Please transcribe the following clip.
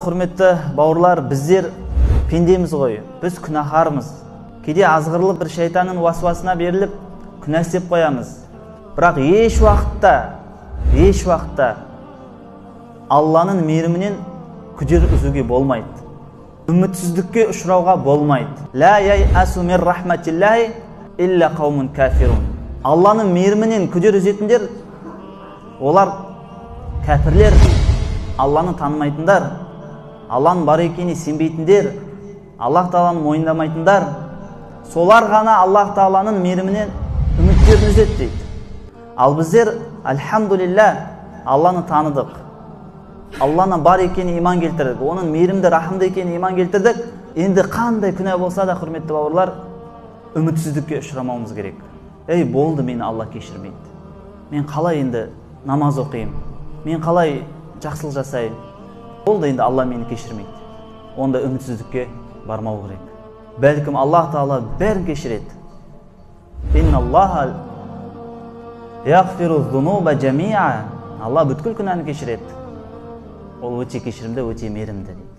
hurmatli bauırlar, bizler pendemiz qo'y. Biz günahkarmız. Кейде azg'irlik bir shaytonning vasvasına berilib günah istep qo'yamiz. Biroq hech vaqtda Allah'ın mehriminden kujer uzugi bo'lmaydi. Ümitsizlikka uchrauga bo'lmaydi. La ya'asu min rahmatillahi illa qaumun kafirun. Allah'ın mehriminden kujer uzetinler olar kafirler. Allah'ını tanımaytınlar. Allah'ın бар екеніне сенбейтіндер, Allah Taala'ны мойындамайтындар, солар ғана Allah Taala'ның мейірімінен үміттерін үзеді дейді. Ал біздер альхамдулилля Allah'ны таныдық. Allah'на бар екеніне иман келтірдік. Оның мейірімді, рахымды екеніне иман келтірдік. Енді қандай күнә болса да, құрметті бауырлар, үмітсіздікке ұшырамауымыз керек. Ей, болды, мені Allah кешірмейді. Мен қалай енді намаз оқиым? Мен қалай жақсылық жасайым? Болды, енді Allah мені кешірмейді. Онда үмітсіздікке бармау керек. Бәлкім Allah Таала бәрін кешіреді. Инналлаха яғфиру зунуба жамиа. Allah бүткіл күнәні кешіреді. Ол өте кешірімді, өте мейірімді дейді.